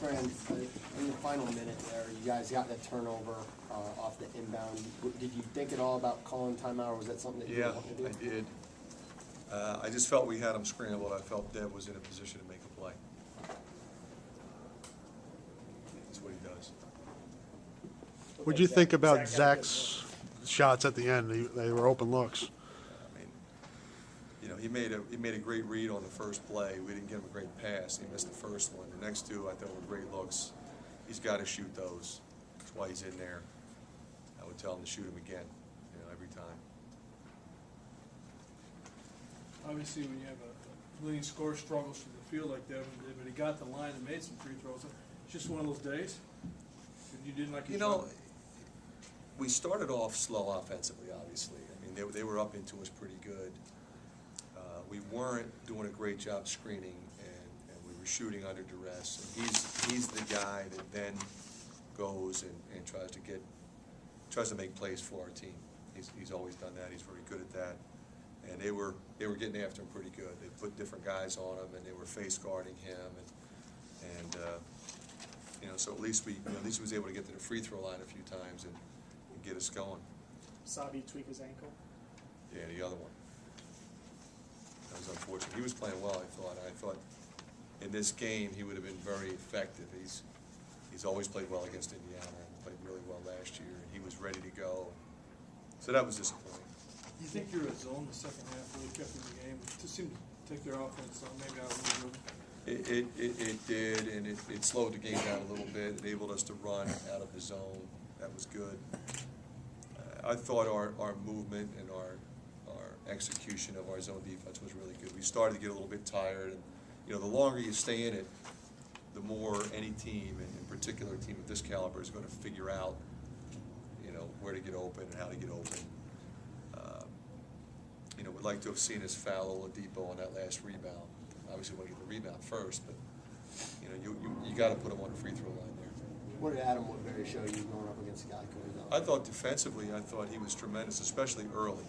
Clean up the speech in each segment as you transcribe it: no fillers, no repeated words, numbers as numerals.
Fran, in the final minute there, you guys got that turnover off the inbound. Did you think at all about calling timeout, or was that something that you didn't want to do? I did. I just felt we had him scrambled. I felt Deb was in a position to make a play. That's what he does. What'd you think about Zach's shots at the end? They were open looks. I mean, you know, he made a great read on the first play. We didn't get him a great pass. He missed the first one. The next two I thought were great looks. He's got to shoot those. That's why he's in there. I would tell him to shoot him again, you know, every time. Obviously, when you have a leading scorer struggles from the field like that, but he got the line and made some free throws. It's just one of those days. You didn't like. You know, we started off slow offensively. Obviously, I mean they were up into us pretty good. We weren't doing a great job screening, and we were shooting under duress. And he's the guy that then goes and tries to make plays for our team. He's always done that. He's very good at that. And they were getting after him pretty good. They put different guys on him, and they were face guarding him, and you know, so at least he was able to get to the free throw line a few times and get us going. Sabi tweak his ankle. Yeah, the other one. That was unfortunate. He was playing well, I thought in this game he would have been very effective. He's always played well against Indiana and played really well last year, and he was ready to go. So that was disappointing. Do you think your zone the second half really kept in the game? It just seemed to take their offense maybe out of the movie. It did, and it slowed the game down a little bit. It enabled us to run out of the zone. That was good. I thought our movement and our execution of our zone defense was really good. We started to get a little bit tired, and you know, the longer you stay in it, the more any team, and in particular a team of this caliber, is going to figure out, you know, where to get open and how to get open. You know, we'd like to have seen us foul Oladipo on that last rebound. Obviously, we want to get the rebound first, but you know, you got to put him on the free throw line there. What did Adam Woodbury show you going up against a guy coming down? I thought defensively, I thought he was tremendous, especially early.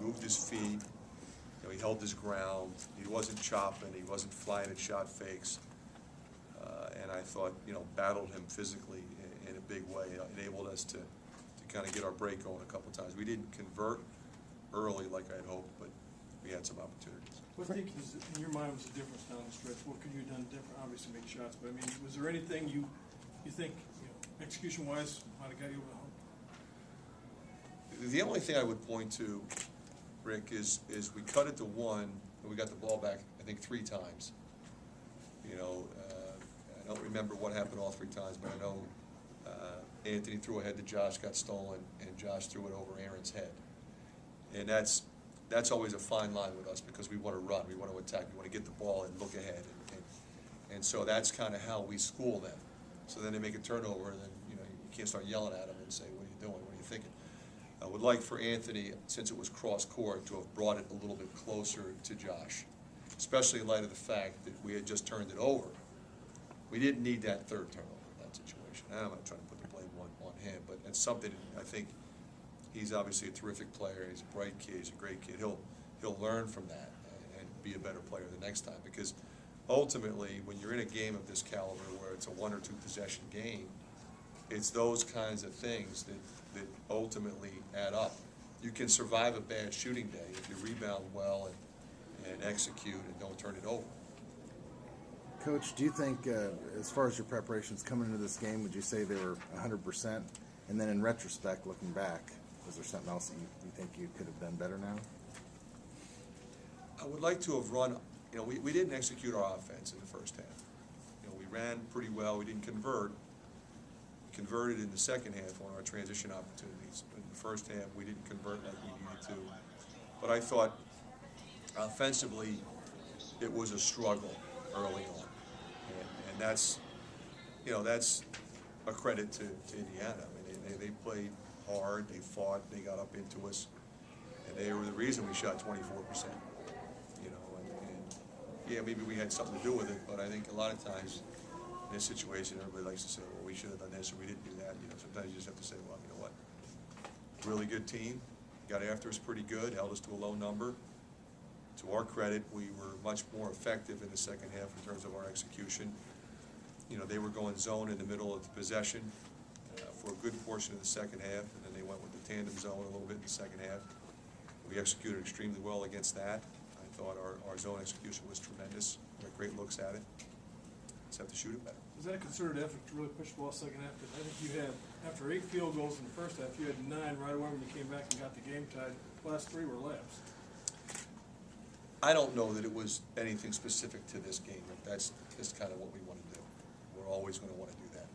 He moved his feet. You know, he held his ground. He wasn't chopping. He wasn't flying at shot fakes. And I thought, you know, battled him physically in a big way. It enabled us to kind of get our break going a couple times. We didn't convert early like I'd hoped, but we had some opportunities. What do you think in your mind was the difference down the stretch? What could you have done different? Obviously, make shots, but I mean, was there anything you think, you know, execution-wise might have got you over the hump? The only thing I would point to, Rick, is we cut it to one, and we got the ball back, I think, 3 times. You know, I don't remember what happened all 3 times, but I know Anthony threw ahead to Josh, got stolen, and Josh threw it over Aaron's head. And that's always a fine line with us, because we want to run, we want to attack, we want to get the ball and look ahead, and so that's kind of how we school them. So then they make a turnover, and then you know you can't start yelling at them and say, "What are you doing? What are you thinking?" I would like for Anthony, since it was cross court, to have brought it a little bit closer to Josh, especially in light of the fact that we had just turned it over. We didn't need that third turnover in that situation. I'm not trying to put the blame on him, but it's something I think. He's obviously a terrific player. He's a bright kid. He's a great kid. He'll learn from that and be a better player the next time, because ultimately, when you're in a game of this caliber where it's a 1 or 2 possession game, it's those kinds of things that ultimately add up. You can survive a bad shooting day if you rebound well and execute and don't turn it over. Coach, do you think, as far as your preparations coming into this game, would you say they were 100%? And then in retrospect, looking back, was there something else that you think you could have done better now? I would like to have run, you know, we didn't execute our offense in the first half. You know, we ran pretty well. We didn't convert. We converted in the second half on our transition opportunities. But in the first half, we didn't convert like we needed to. But I thought offensively, it was a struggle early on. And that's, you know, that's a credit to Indiana. I mean, they played hard, they fought, they got up into us, and they were the reason we shot 24%. You know, and yeah, maybe we had something to do with it, but I think a lot of times in this situation, everybody likes to say, well, we should have done this or we didn't do that. You know, sometimes you just have to say, well, you know what, really good team, got after us pretty good, held us to a low number. To our credit, we were much more effective in the second half in terms of our execution. you know, they were going zone in the middle of the possession for a good portion of the second half, and then they went with the tandem zone a little bit in the second half. We executed extremely well against that. I thought our zone execution was tremendous. We had great looks at it. Just have to shoot it better. Was that a concerted effort to really push the ball second half? Because I think you had, after 8 field goals in the first half, you had 9 right away when you came back and got the game tied. The last 3 were layups. I don't know that it was anything specific to this game. That's just kind of what we want to do. We're always going to want to do that.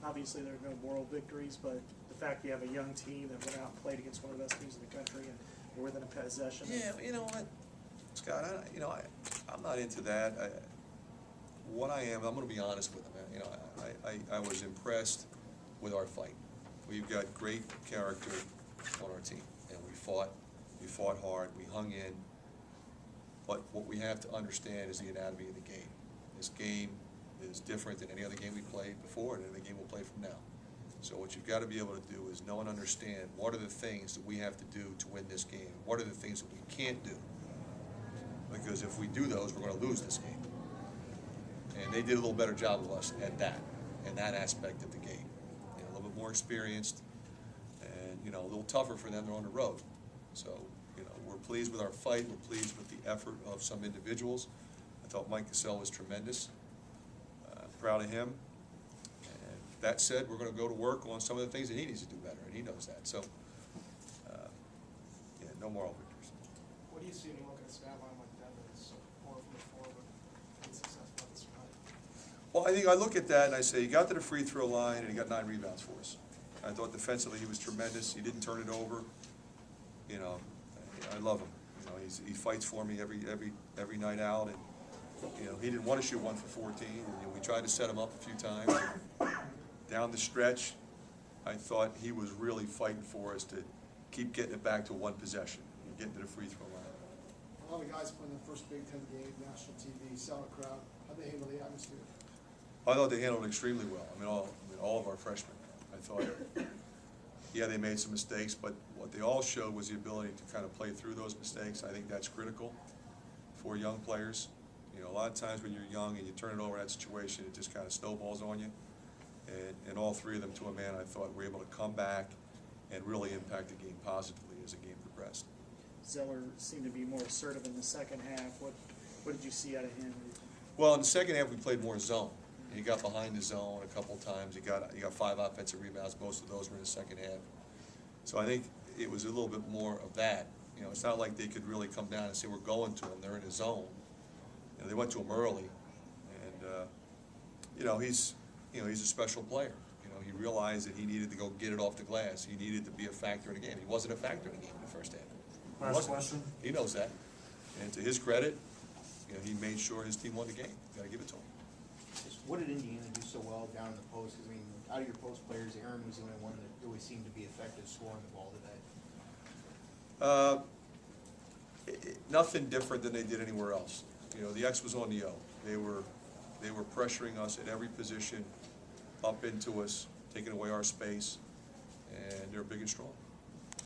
Obviously, there are no moral victories, but the fact you have a young team that went out and played against one of the best teams in the country and were within a possession. Yeah, you know what, Scott, I'm not into that. What I am, I'm going to be honest with them. You know, I was impressed with our fight. We've got great character on our team, and we fought hard, we hung in. But what we have to understand is the anatomy of the game. This game is different than any other game we played before and any other game we'll play from now. So what you've got to be able to do is know and understand what are the things that we have to do to win this game. What are the things that we can't do? Because if we do those, we're going to lose this game. And they did a little better job of us at that, in that aspect of the game. You know, a little bit more experienced and, you know, a little tougher for them. They're on the road. So, you know, we're pleased with our fight. We're pleased with the effort of some individuals. I thought Mike Cassell was tremendous. Proud of him. And that said, we're going to go to work on some of the things that he needs to do better, and he knows that. So, yeah, no moral victories. What do you see when you look at a stat line like that that's so poor from the floor but unsuccessful at this point? Well, I think I look at that and I say, he got to the free throw line and he got 9 rebounds for us. I thought defensively he was tremendous. He didn't turn it over. You know, I love him. You know, he fights for me every night out, and you know, he didn't want to shoot 1 for 14. And, you know, we tried to set him up a few times. Down the stretch, I thought he was really fighting for us to keep getting it back to 1 possession and getting to the free throw line. A lot of guys playing their first Big Ten game, national TV, selling crowd. How'd they handle the atmosphere? I thought they handled it extremely well. I mean, all of our freshmen. I thought, yeah, they made some mistakes, but what they all showed was the ability to kind of play through those mistakes. I think that's critical for young players. You know, a lot of times when you're young and you turn it over in that situation, it just kind of snowballs on you. And all 3 of them, to a man, I thought were able to come back and really impact the game positively as the game progressed. Zeller seemed to be more assertive in the second half. What did you see out of him? Well, in the second half, we played more zone. He got behind the zone a couple times. He got 5 offensive rebounds. Most of those were in the second half. So I think it was a little bit more of that. You know, it's not like they could really come down and say, we're going to him. They're in his zone. You know, they went to him early. And, you know, he's a special player. You know, he realized that he needed to go get it off the glass. He needed to be a factor in the game. He wasn't a factor in the game in the first half. Last question. He knows that. And to his credit, you know, he made sure his team won the game. Got to give it to him. What did Indiana do so well down in the post? Because, I mean, out of your post players, Aaron was the only one that really seemed to be effective scoring the ball today. Nothing different than they did anywhere else. You know, the X was on the O. They were pressuring us at every position, up into us, taking away our space, and they're big and strong.